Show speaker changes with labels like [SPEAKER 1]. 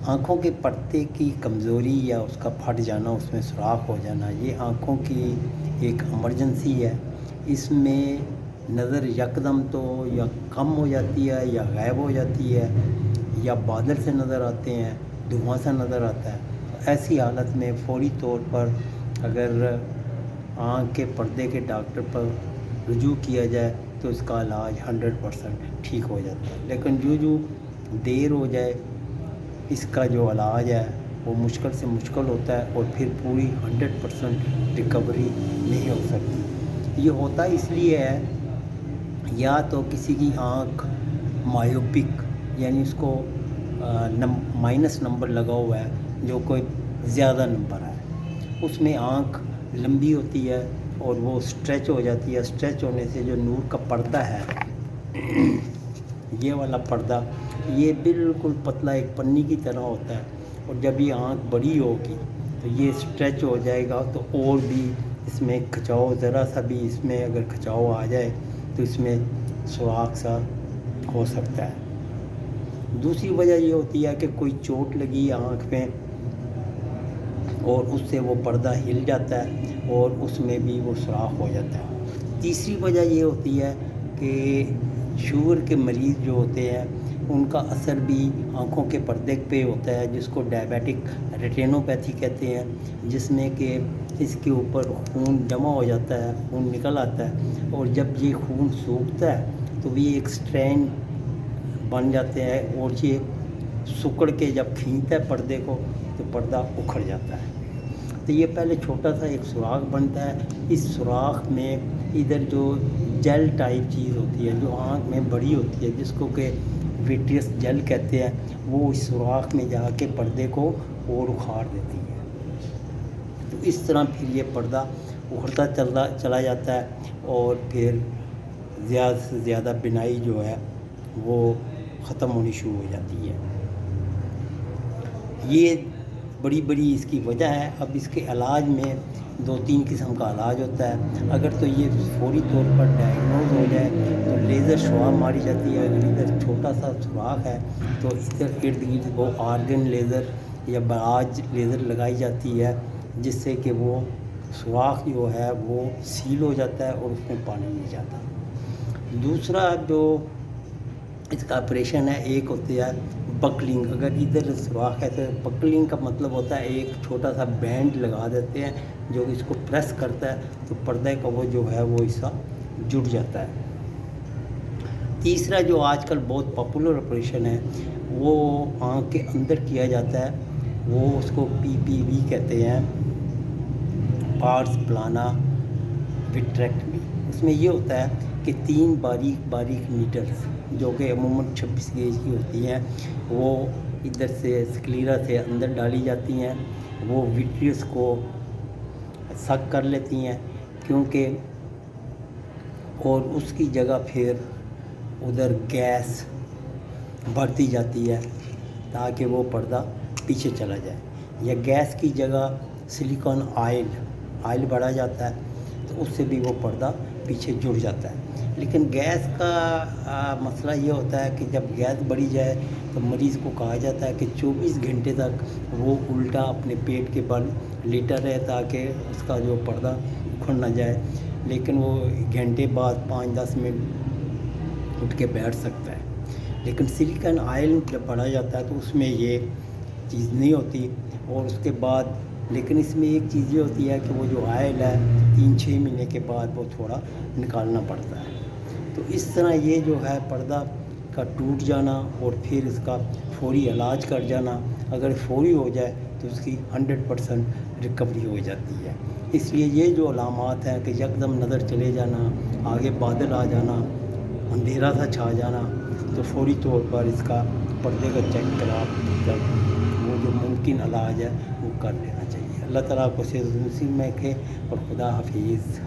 [SPEAKER 1] آنکھوں کے پردے کی کمزوری یا اس کا پھٹ جانا، اس میں سوراخ ہو جانا، یہ آنکھوں کی ایک ایمرجنسی ہے۔ اس میں نظر یکدم تو یا کم ہو جاتی ہے یا غائب ہو جاتی ہے، یا بادل سے نظر آتے ہیں، دھواں سے نظر آتا ہے۔ تو ایسی حالت میں فوری طور پر اگر آنکھ کے پردے کے ڈاکٹر پر رجوع کیا جائے تو اس کا علاج 100% ٹھیک ہو جاتا ہے۔ لیکن جو دیر ہو جائے، اس کا جو علاج ہے وہ مشکل سے مشکل ہوتا ہے، اور پھر پوری 100% ریکوری نہیں ہو سکتی۔ یہ ہوتا اس لیے ہے، یا تو کسی کی آنکھ مایوپک، یعنی اس کو مائنس نمبر لگا ہوا ہے، جو کوئی زیادہ نمبر ہے، اس میں آنکھ لمبی ہوتی ہے اور وہ اسٹریچ ہو جاتی ہے۔ اسٹریچ ہونے سے جو نور کا پردہ ہے، یہ والا پردہ، یہ بالکل پتلا ایک پنی کی طرح ہوتا ہے، اور جب یہ آنکھ بڑی ہوگی تو یہ اسٹریچ ہو جائے گا، تو اور بھی اس میں کھچاؤ، ذرا سا بھی اس میں اگر کھچاؤ آ جائے تو اس میں سوراخ سا ہو سکتا ہے۔ دوسری وجہ یہ ہوتی ہے کہ کوئی چوٹ لگی آنکھ میں اور اس سے وہ پردہ ہل جاتا ہے اور اس میں بھی وہ سوراخ ہو جاتا ہے۔ تیسری وجہ یہ ہوتی ہے کہ شوگر کے مریض جو ہوتے ہیں ان کا اثر بھی آنکھوں کے پردے پہ ہوتا ہے، جس کو ڈائبیٹک ریٹینوپیتھی کہتے ہیں، جس میں کہ اس کے اوپر خون جمع ہو جاتا ہے، خون نکل آتا ہے، اور جب یہ خون سوکھتا ہے تو یہ ایک اسٹرین بن جاتے ہیں، اور یہ سکڑ کے جب کھینچتا ہے پردے کو تو پردہ اکھڑ جاتا ہے۔ تو یہ پہلے چھوٹا سا ایک سوراخ بنتا ہے، اس سوراخ میں ادھر جو جیل ٹائپ چیز ہوتی ہے جو آنکھ میں بڑی ہوتی ہے، جس کو کہ ویٹریس جیل کہتے ہیں، وہ اس سوراخ میں جا کے پردے کو اور اکھاڑ دیتی ہے۔ تو اس طرح پھر یہ پردہ اکھڑتا چلا جاتا ہے، اور پھر زیادہ سے زیادہ بینائی جو ہے وہ ختم ہونی شروع ہو جاتی ہے۔ یہ بڑی اس کی وجہ ہے۔ اب اس کے علاج میں 2-3 قسم کا علاج ہوتا ہے۔ اگر تو یہ فوری طور پر ڈائگنوز ہو جائے تو لیزر شعاع ماری جاتی ہے۔ اگر ادھر چھوٹا سا سوراخ ہے تو ادھر ارد گرد وہ آرگن لیزر یا باج لیزر لگائی جاتی ہے، جس سے کہ وہ سوراخ جو ہے وہ سیل ہو جاتا ہے اور اس میں پانی نہیں جاتا۔ دوسرا جو اس کا آپریشن ہے، ایک ہوتی ہے بکلنگ۔ اگر ادھر سوراخ ہے تو بکلنگ کا مطلب ہوتا ہے ایک چھوٹا سا بینڈ لگا دیتے ہیں جو اس کو پریس کرتا ہے تو پردے کا وہ جو ہے وہ حصہ جڑ جاتا ہے۔ تیسرا جو آج کل بہت پاپولر آپریشن ہے وہ آنکھ کے اندر کیا جاتا ہے، وہ اس کو PPV کہتے ہیں، پارس پلانا وٹریکٹمی۔ اس میں یہ ہوتا ہے کہ 3 باریک نیڈلز جو کہ عموماً 26 گیج کی ہوتی ہیں، وہ ادھر سے سکلیرا سے اندر ڈالی جاتی ہیں، وہ وٹریس کو سک کر لیتی ہیں، کیونکہ اور اس کی جگہ پھر ادھر گیس بڑھتی جاتی ہے تاکہ وہ پردہ پیچھے چلا جائے، یا گیس کی جگہ سلیکون آئل بڑھا جاتا ہے تو اس سے بھی وہ پردہ پیچھے جڑ جاتا ہے۔ لیکن گیس کا مسئلہ یہ ہوتا ہے کہ جب گیس بڑھی جائے تو مریض کو کہا جاتا ہے کہ 24 گھنٹے تک وہ الٹا اپنے پیٹ کے بل لیٹا رہے تاکہ اس کا جو پردہ اکھڑ نہ جائے، لیکن وہ گھنٹے بعد 5-10 منٹ اٹھ کے بیٹھ سکتا ہے۔ لیکن سلیکون آئل جب بڑھا جاتا ہے تو اس میں یہ چیز نہیں ہوتی، اور اس کے بعد لیکن اس میں ایک چیز یہ ہوتی ہے کہ وہ جو آئل ہے 3-6 مہینے کے بعد وہ تھوڑا نکالنا پڑتا ہے۔ تو اس طرح یہ جو ہے پردہ کا ٹوٹ جانا اور پھر اس کا فوری علاج کر جانا، اگر فوری ہو جائے تو اس کی 100% ریکوری ہو جاتی ہے۔ اس لیے یہ جو علامات ہیں کہ یکدم نظر چلے جانا، آگے بادل آ جانا، اندھیرا سا چھا جانا، تو فوری طور پر اس کا پردے کا چیک کرا کر وہ جو ممکن علاج ہے وہ کر لینا چاہیے۔ اللہ تعالیٰ کو صحت نصیب میں رکھے، اور خدا حافظ۔